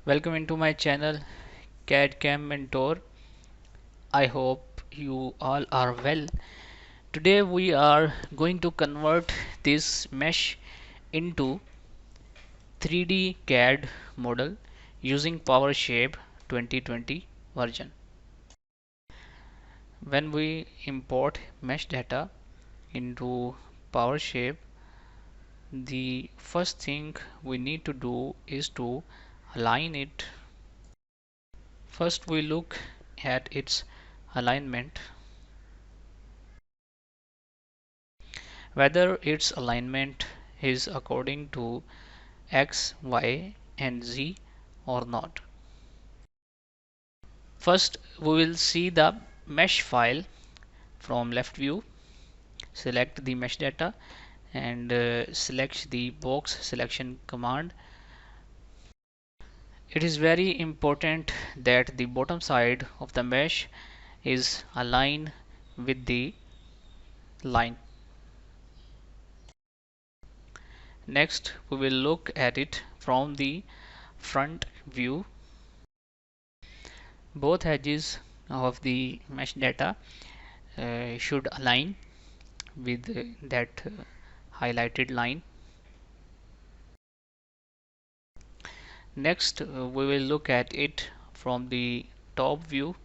Welcome into my channel CAD/CAM Mentor. I hope you all are well. Today we are going to convert this mesh into 3D CAD model using Powershape 2020 version. When we import mesh data into Powershape, the first thing we need to do is to align it. First we look at its alignment, whether its alignment is according to X, Y and Z or not. First we will see the mesh file from left view. Select the mesh data and select the box selection command. It is very important that the bottom side of the mesh is aligned with the line. Next we will look at it from the front view. Both edges of the mesh data should align with that highlighted line. Next we will look at it from the top view.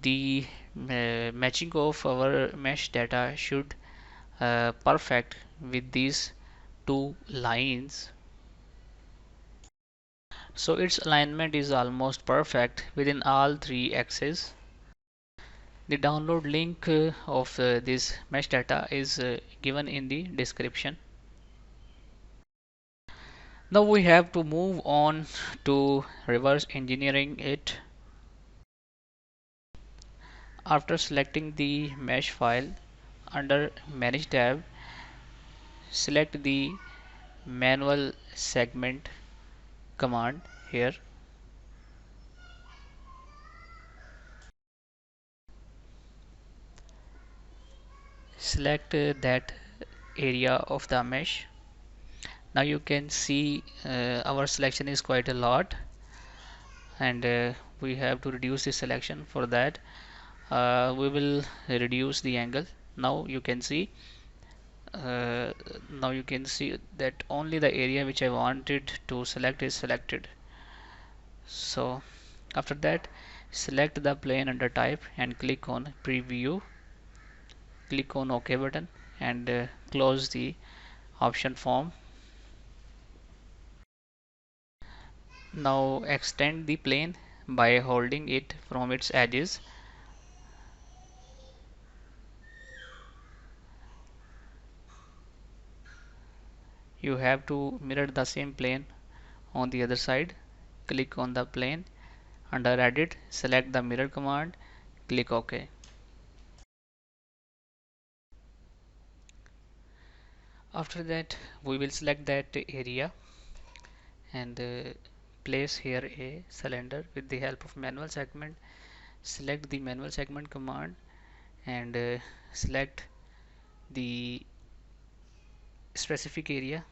The matching of our mesh data should perfect with these two lines, so its alignment is almost perfect within all three axes. The download link of this mesh data is given in the description. Now we have to move on to reverse engineering it. After selecting the mesh file, under Manage tab, select the manual segment command here. Select that area of the mesh. Now you can see our selection is quite a lot, and we have to reduce the selection. For that we will reduce the angle. Now you can see that only the area which I wanted to select is selected. So after that, select the plane under type and click on preview. Click on OK button and close the option form. Now extend the plane by holding it from its edges. You have to mirror the same plane on the other side. Click on the plane, under edit, select the mirror command, click OK. After that we will select that area and place here a cylinder with the help of manual segment. Select the manual segment command and select the specific area.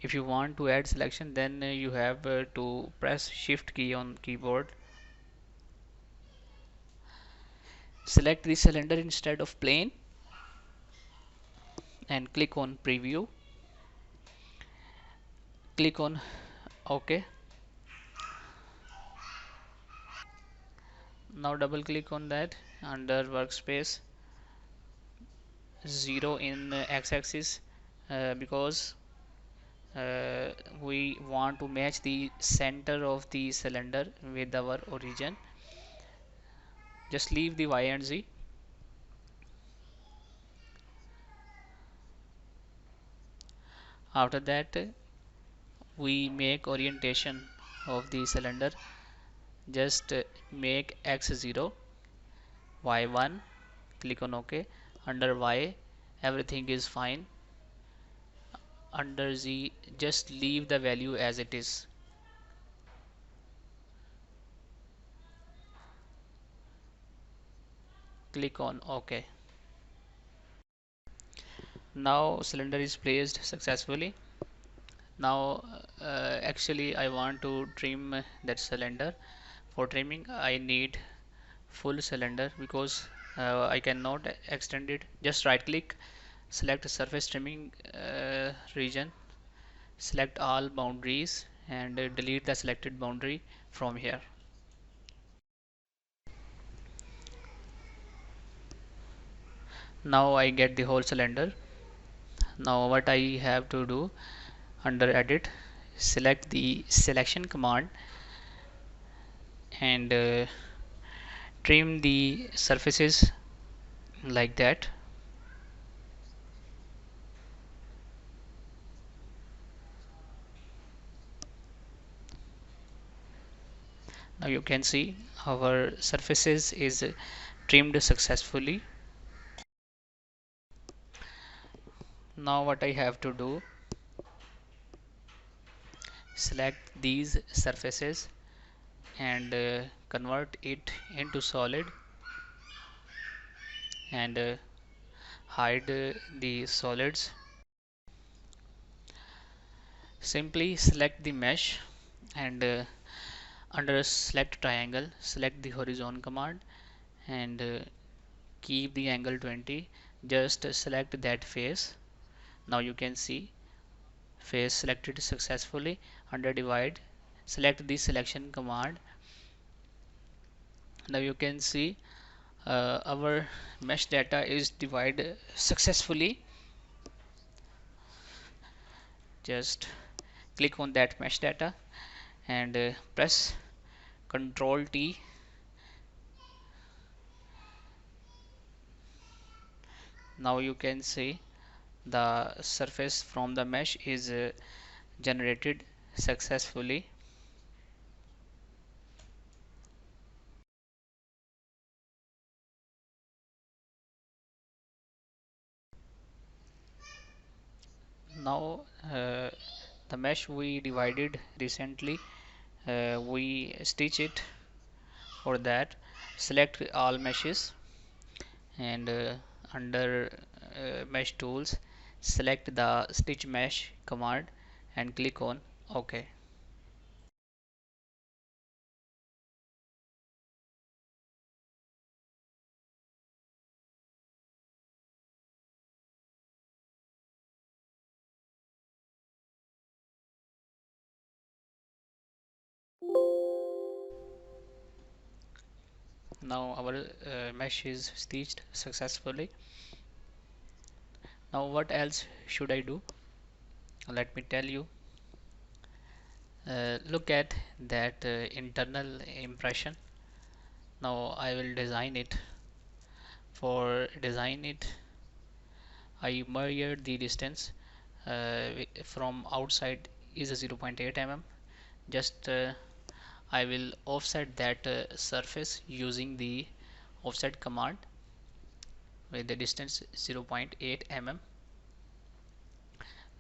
If you want to add selection, then you have to press shift key on keyboard. Select the cylinder instead of plane and click on preview. Click on OK. Now double click on that under workspace, 0 in x-axis, because we want to match the center of the cylinder with our origin. Just leave the Y and Z. After that we make orientation of the cylinder. Just make x0, y1, click on OK. Under Y everything is fine. Under Z just leave the value as it is. Click on OK. Now cylinder is placed successfully. Now actually I want to trim that cylinder. For trimming I need full cylinder because I cannot extend it. Just right click, select surface trimming region, select all boundaries and delete the selected boundary from here. Now I get the whole cylinder. Now what I have to do, under edit, select the selection command and trim the surfaces like that. Now you can see our surfaces is trimmed successfully. Now what I have to do, select these surfaces and convert it into solid and hide the solids. Simply select the mesh and under select triangle, select the horizon command and keep the angle 20. Just select that face. Now you can see face selected successfully. Under divide, select the selection command. Now you can see our mesh data is divided successfully. Just click on that mesh data and press Ctrl T. Now you can see the surface from the mesh is generated successfully. Now the mesh we divided recently, we stitch it. For that, select all meshes and under mesh tools, select the stitch mesh command and click on OK. Now our mesh is stitched successfully. Now what else should I do? Let me tell you. Look at that internal impression. Now I will design it. For design it, I measured the distance from outside is 0.8 mm. Just I will offset that surface using the offset command with the distance 0.8 mm.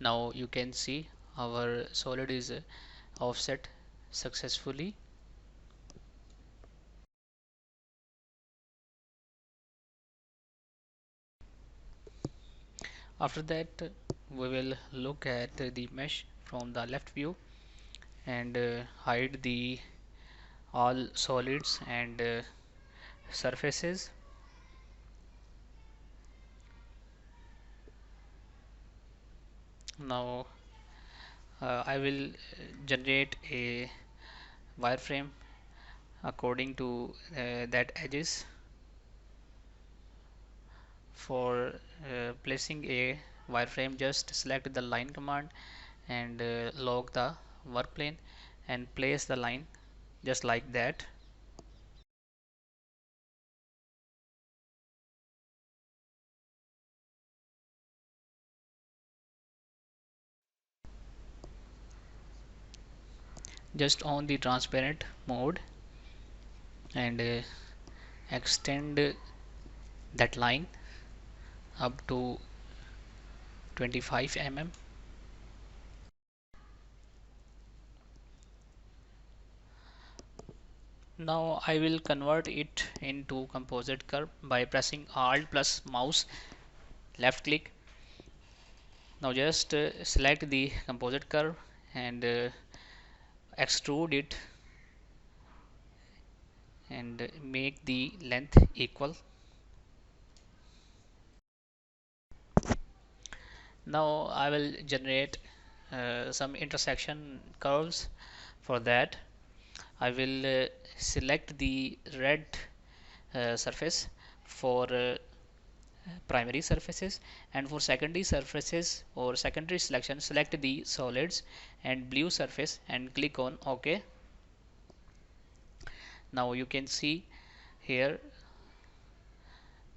Now you can see our solid is offset successfully. After that we will look at the mesh from the left view and hide the all solids and surfaces. Now I will generate a wireframe according to that edges. For placing a wireframe, just select the line command and log the work plane and place the line just like that. Just on the transparent mode and extend that line up to 25 mm. Now I will convert it into composite curve by pressing Alt plus mouse left click Now just select the composite curve and extrude it and make the length equal. Now I will generate some intersection curves. For that I will select the red surface for primary surfaces, and for secondary surfaces or secondary selection select the solids and blue surface and click on OK. Now you can see here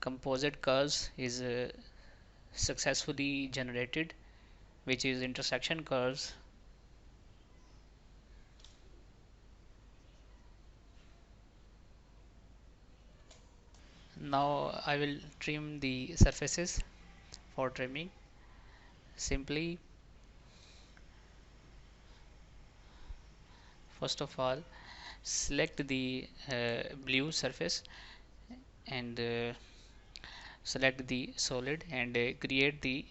composite curves is successfully generated, which is intersection curves. Now I will trim the surfaces. For trimming, simply first of all select the blue surface and select the solid and create the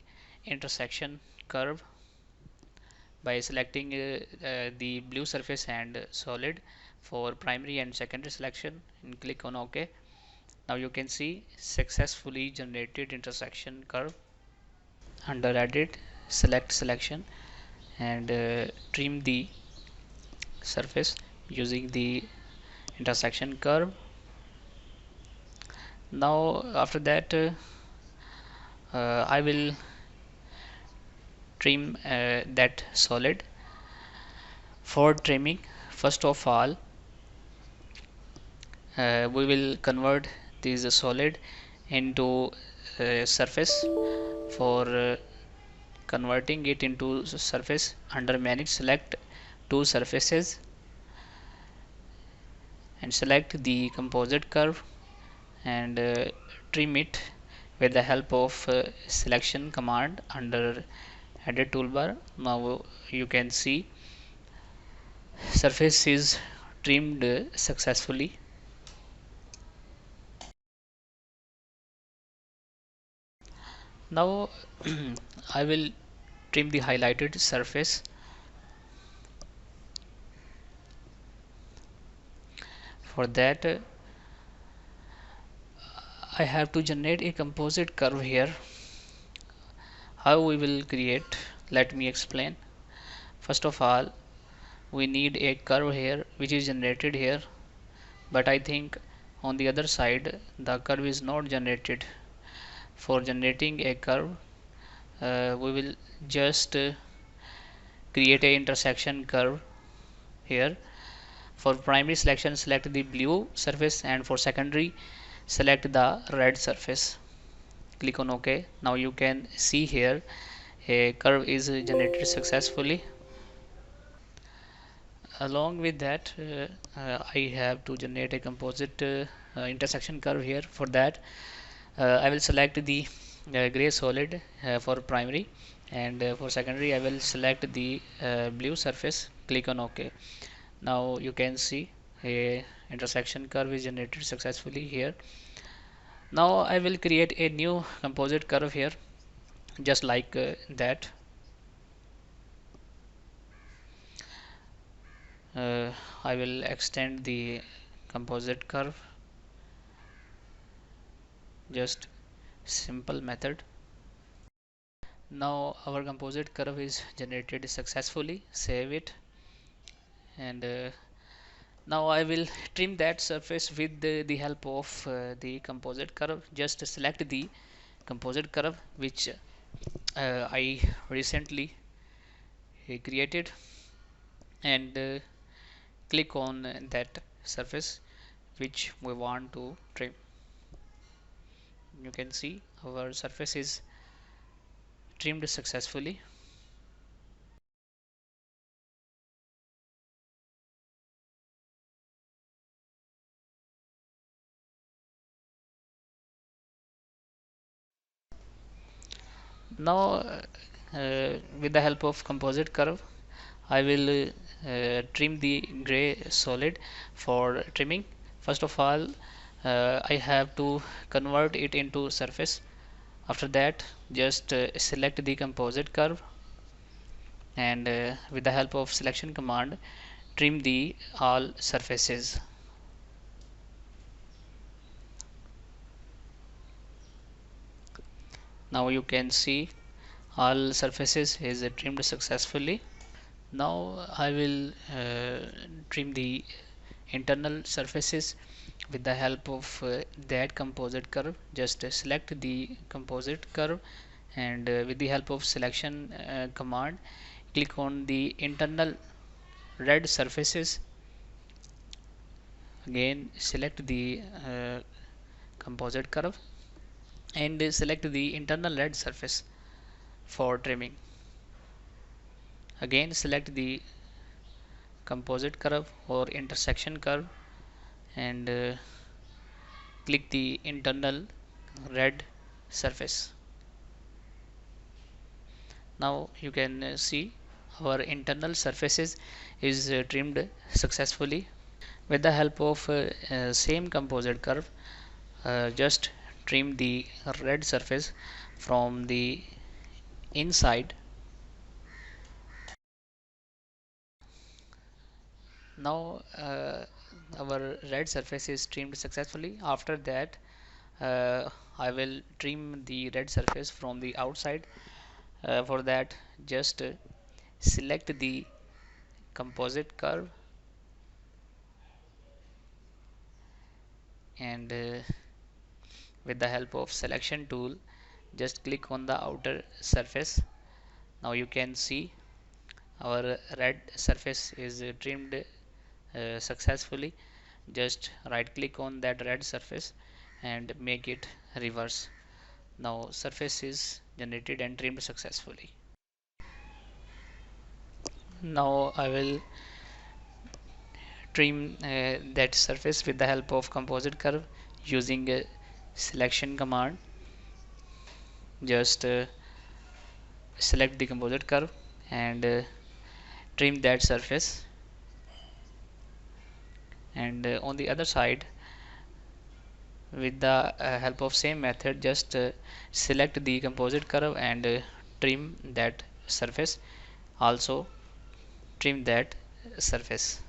intersection curve by selecting the blue surface and solid for primary and secondary selection and click on OK. Now you can see successfully generated intersection curve. Under edit, select selection and trim the surface using the intersection curve. Now after that I will trim that solid. For trimming, first of all we will convert this solid into surface. For converting it into surface, under manage select two surfaces and select the composite curve and trim it with the help of selection command under edit toolbar. Now you can see surface is trimmed successfully. Now I will trim the highlighted surface. For that I have to generate a composite curve here. How we will create, let me explain. First of all we need a curve here which is generated here, but I think on the other side the curve is not generated. For generating a curve we will just create a intersection curve here. For primary selection select the blue surface and for secondary select the red surface. Click on OK. Now you can see here a curve is generated successfully. Along with that I have to generate a composite intersection curve here. For that I will select the gray solid for primary, and for secondary I will select the blue surface. Click on OK. Now you can see a intersection curve is generated successfully here. Now I will create a new composite curve here, just like that. I will extend the composite curve, just simple method. Now our composite curve is generated successfully. Save it, and now I will trim that surface with the help of the composite curve. Just select the composite curve which I recently created and click on that surface which we want to trim. You can see our surface is trimmed successfully. Now with the help of composite curve I will trim the gray solid. For trimming, first of all I have to convert it into surface. After that, just select the composite curve, and with the help of selection command, trim the all surfaces. Now you can see all surfaces is trimmed successfully. Now I will trim the internal surfaces with the help of that composite curve. Just select the composite curve, and with the help of selection command, click on the internal red surfaces. Again select the composite curve and select the internal red surface for trimming. Again select the composite curve or intersection curve, and click the internal red surface. Now you can see our internal surfaces is trimmed successfully. With the help of same composite curve, just trim the red surface from the inside. Now our red surface is trimmed successfully. After that, I will trim the red surface from the outside. For that, just select the composite curve, and with the help of selection tool, just click on the outer surface. Now you can see our red surface is trimmed successfully. Just right click on that red surface and make it reverse. Now surface is generated and trimmed successfully. Now I will trim that surface with the help of composite curve using a selection command. Just select the composite curve and trim that surface, and on the other side, with the help of same method, just select the composite curve and trim that surface. Also trim that surface.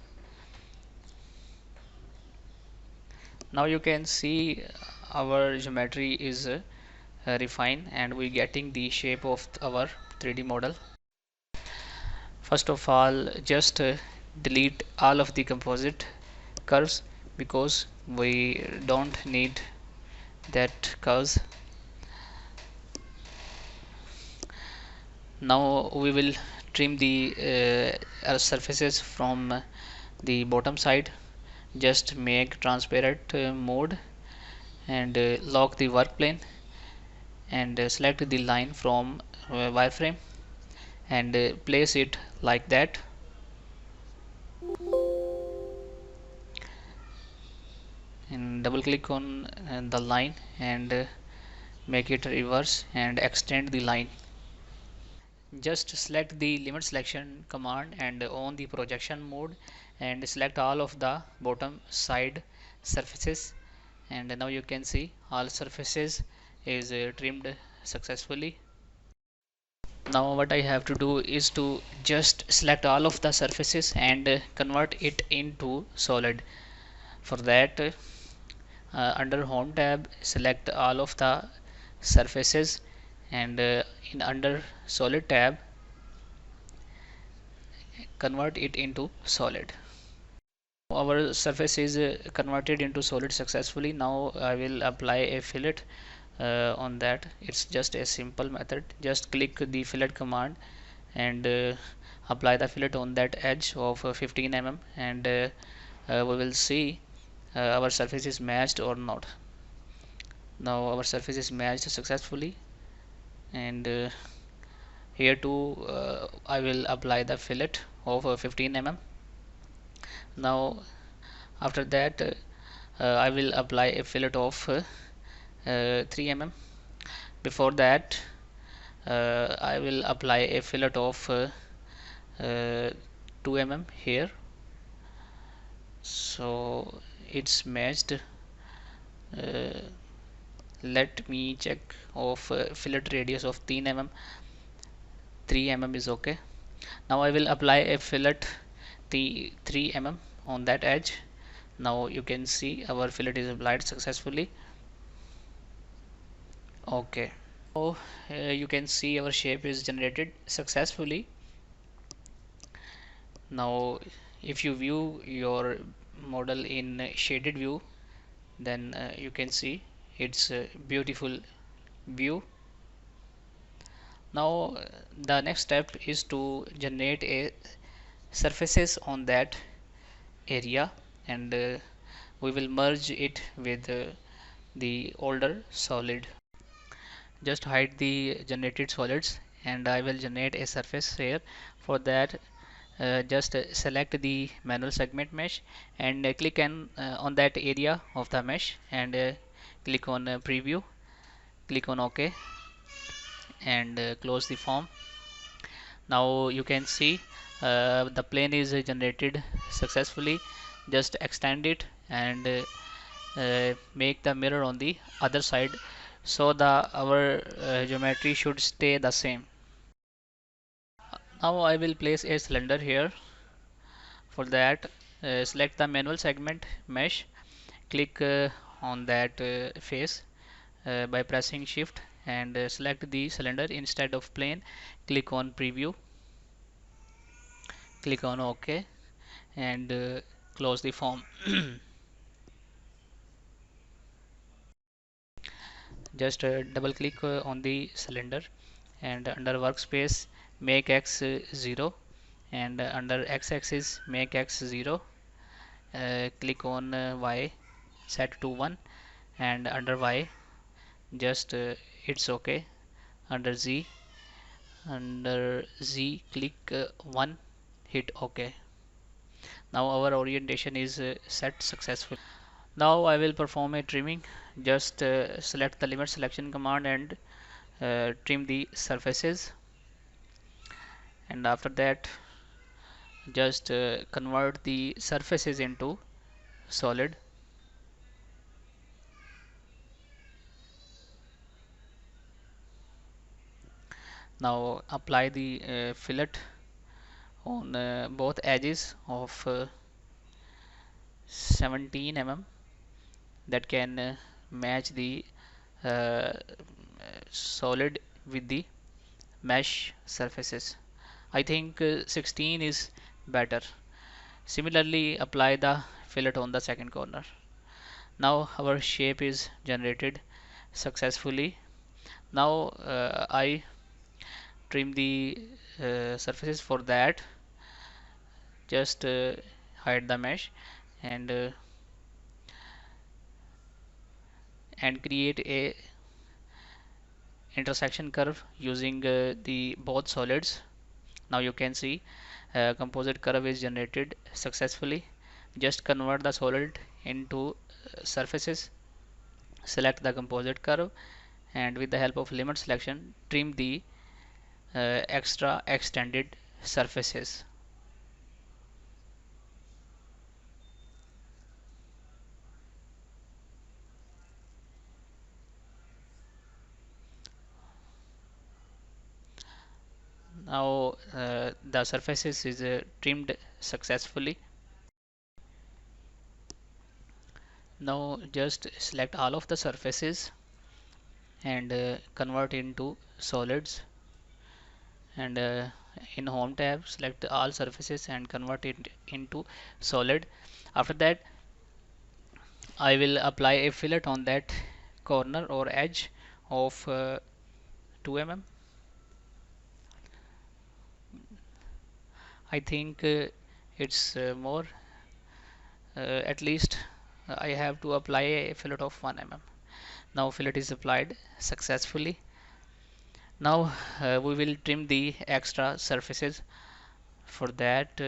Now you can see our geometry is refined, and we getting the shape of our 3D model. First of all, just delete all of the composite curves because we don't need that curves. Now we will trim the surfaces from the bottom side. Just make transparent mode, and lock the work plane, and select the line from wireframe, and place it like that. And double click on the line, and make it reverse and extend the line. Just select the limit selection command and on the projection mode, and select all of the bottom side surfaces, and now you can see all surfaces is trimmed successfully. Now what I have to do is to just select all of the surfaces and convert it into solid. For that, under home tab, select all of the surfaces, and in under solid tab, convert it into solid. Our surface is converted into solid successfully. Now I will apply a fillet on that. It's just a simple method. Just click the fillet command and apply the fillet on that edge of 15 mm, and we will see our surface is matched or not. Now our surface is matched successfully, and here too I will apply the fillet of 15 mm. Now after that, I will apply a fillet of 3 mm. Before that, I will apply a fillet of 2 mm here, so it's matched Let me check of fillet radius of 3 mm. 3 mm is okay. Now I will apply a fillet the 3 mm on that edge. Now you can see our fillet is applied successfully. Okay. So you can see our shape is generated successfully. Now if you view your model in shaded view, then you can see it's a beautiful view. Now the next step is to generate a surfaces on that area, and we will merge it with the older solid. Just hide the generated solids and I will generate a surface here. For that just select the manual segment mesh and click on that area of the mesh, and click on preview, click on OK, and close the form. Now you can see the plane is generated successfully. Just extend it and make the mirror on the other side, so the our geometry should stay the same. Now I will place a cylinder here. For that select the manual segment mesh, click on that face by pressing shift, and select the cylinder instead of plane. Click on preview, click on OK, and close the form. Just double click on the cylinder, and under workspace make x 0, and under x-axis make x 0. Click on y, set to 1, and under y just it's okay. Under z click 1, hit OK. Now our orientation is set successfully. Now I will perform a trimming. Just select the limit selection command and trim the surfaces, and after that just convert the surfaces into solid. Now apply the fillet on both edges of 17 mm that can match the uh, solid with the mesh surfaces. I think 16 is better. Similarly apply the fillet on the second corner. Now our shape is generated successfully. Now I trim the surfaces. For that just hide the mesh and create a intersection curve using the both solids. Now you can see composite curve is generated successfully. Just convert the solid into surfaces, select the composite curve, and with the help of limit selection trim the extra extended surfaces. Now the surfaces is trimmed successfully. Now just select all of the surfaces and convert into solids, and in home tab select all surfaces and convert it into solid. After that I will apply a fillet on that corner or edge of 2 mm. I think it's more, at least I have to apply a fillet of 1 mm. Now fillet is applied successfully. Now we will trim the extra surfaces. For that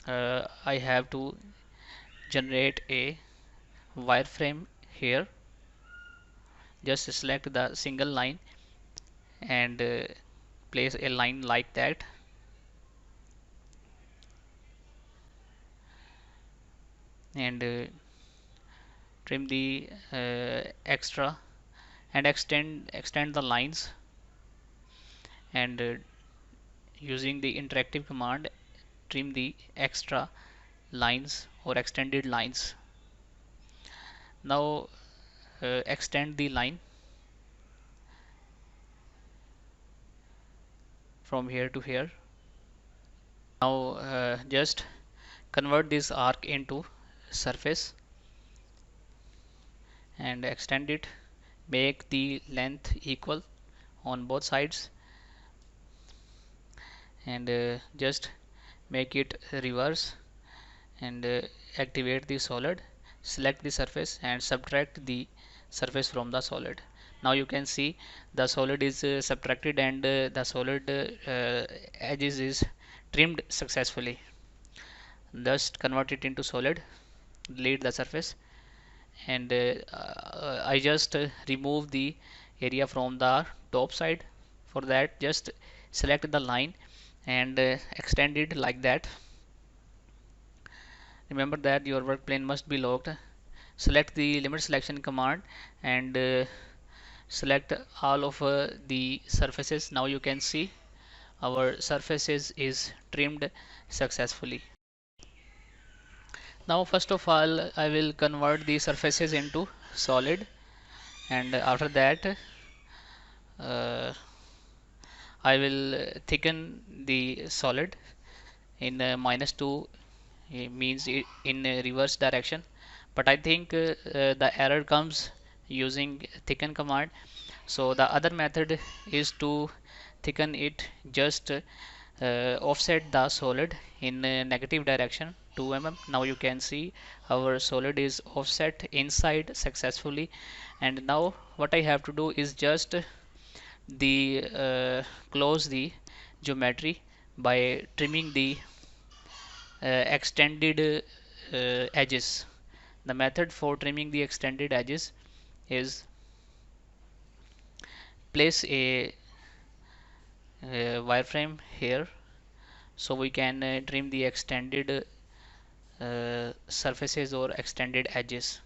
I have to generate a wireframe here. Just select the single line and place a line like that, and trim the extra and extend the lines, and using the interactive command trim the extra lines or extended lines. Now extend the line from here to here. Now just convert this arc into surface and extend it. Make the length equal on both sides, and just make it reverse, and activate the solid. Select the surface and subtract the surface from the solid. Now you can see the solid is subtracted, and the solid edges is trimmed successfully. Just convert it into solid, delete the surface, and I just remove the area from the top side. For that, just select the line and extend it like that. Remember that your work plane must be locked. Select the limit selection command and select all of the surfaces. Now you can see our surfaces is trimmed successfully. Now first of all, I will convert the surfaces into solid, and after that uh, I will thicken the solid in -2, means in reverse direction. But I think the error comes using thicken command. So the other method is to thicken it, just offset the solid in negative direction 2 mm. Now you can see our solid is offset inside successfully, and now what I have to do is just the close the geometry by trimming the extended edges. The method for trimming the extended edges is place a wireframe here, so we can trim the extended surfaces or extended edges.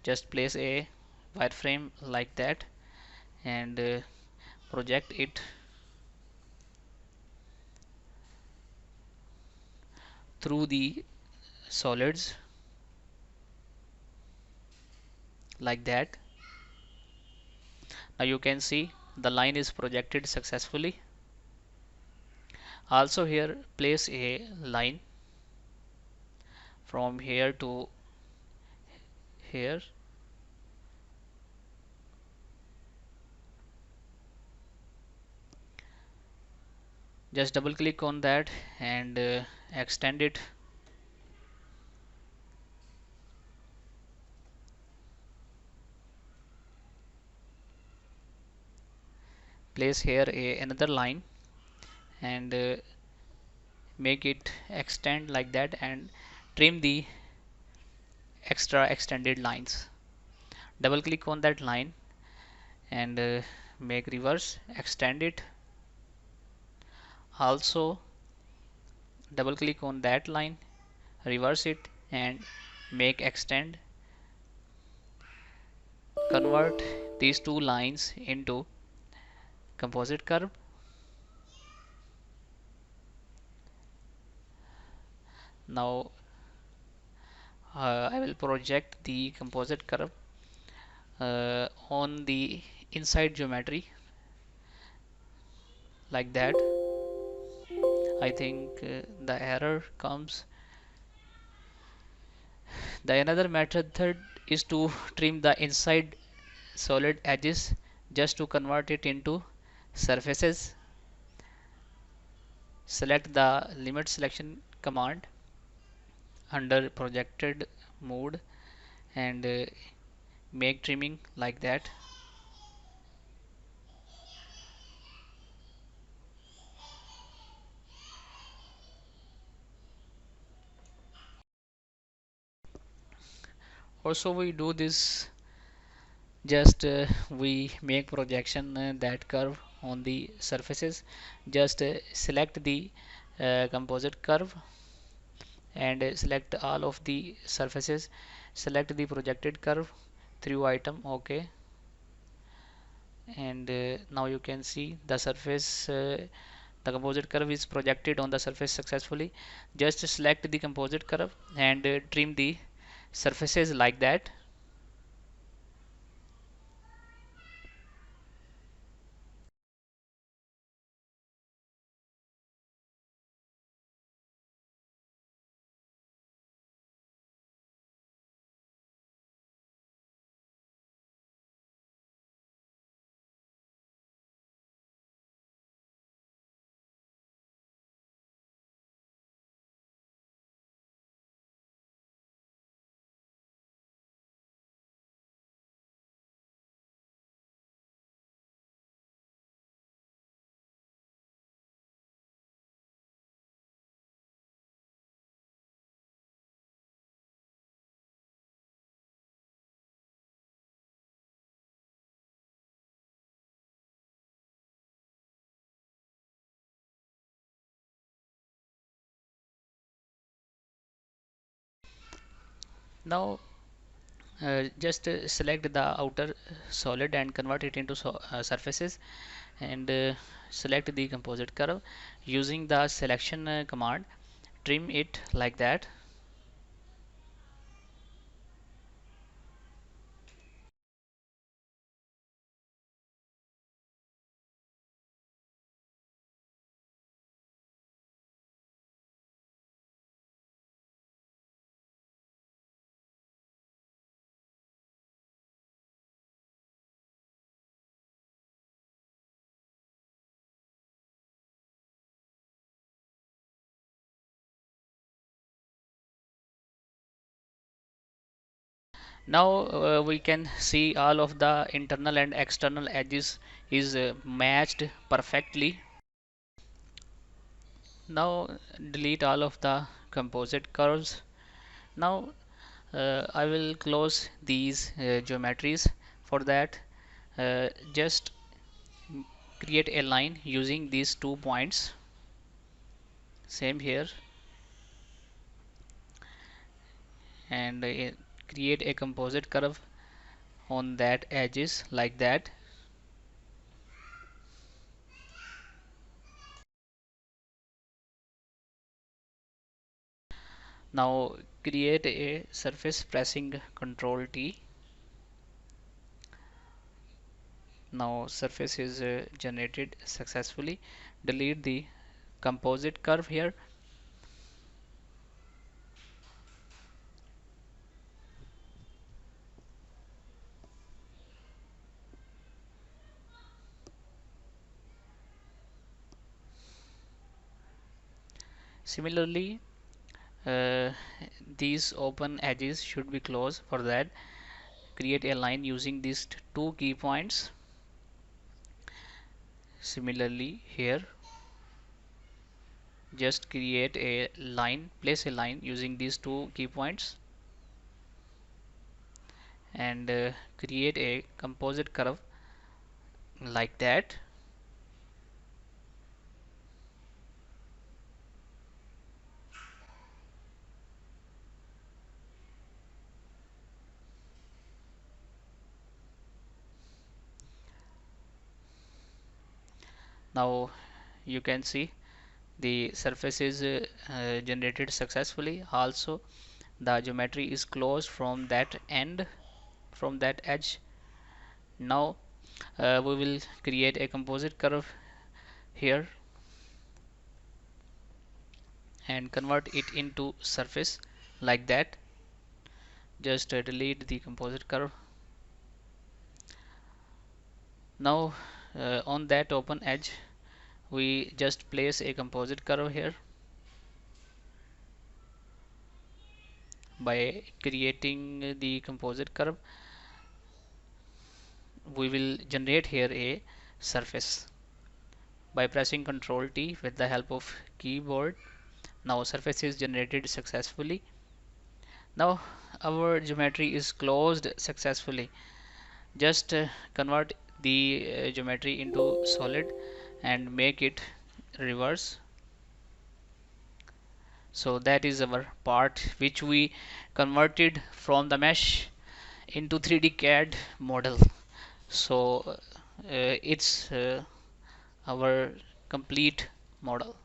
Just place a wireframe like that and project it through the solids like that. Now you can see the line is projected successfully. Also here place a line from here to here. Just double click on that and extend it. Place here another line and make it extend like that, and trim the extra extended lines. Double click on that line and make reverse, extend it. Also double click on that line, reverse it and make extend. Convert these two lines into composite curve. Now I will project the composite curve on the inside geometry like that. I think the error comes. The another method is to trim the inside solid edges, just to convert it into surfaces. Select the limit selection command under projected mode and make trimming like that. Also we do this, just we make projection that curve on the surfaces. Just select the composite curve and select all of the surfaces. Select the projected curve through item, OK, and now you can see the surface, the composite curve is projected on the surface successfully. Just select the composite curve and trim the surfaces like that. Now just select the outer solid and convert it into surfaces, and select the composite curve using the selection command. Trim it like that. Now we can see all of the internal and external edges is matched perfectly. Now delete all of the composite curves. Now I will close these geometries. For that, just create a line using these 2 points. Same here, and create a composite curve on that edges like that. Now create a surface pressing Ctrl T. Now surface is generated successfully. Delete the composite curve here. Similarly, uh, these open edges should be closed. For that, create a line using these 2 key points. Similarly here, just create a line, place a line using these 2 key points, and create a composite curve like that. Now you can see the surface is generated successfully. Also the geometry is closed from that end, from that edge. Now we will create a composite curve here and convert it into surface like that. Just delete the composite curve. Now on that open edge, we just place a composite curve here. By creating the composite curve, we will generate here a surface by pressing Ctrl T with the help of keyboard. Now surface is generated successfully. Now our geometry is closed successfully. Just convert the geometry into solid and make it reverse. So that is our part which we converted from the mesh into 3D CAD model. So it's our complete model.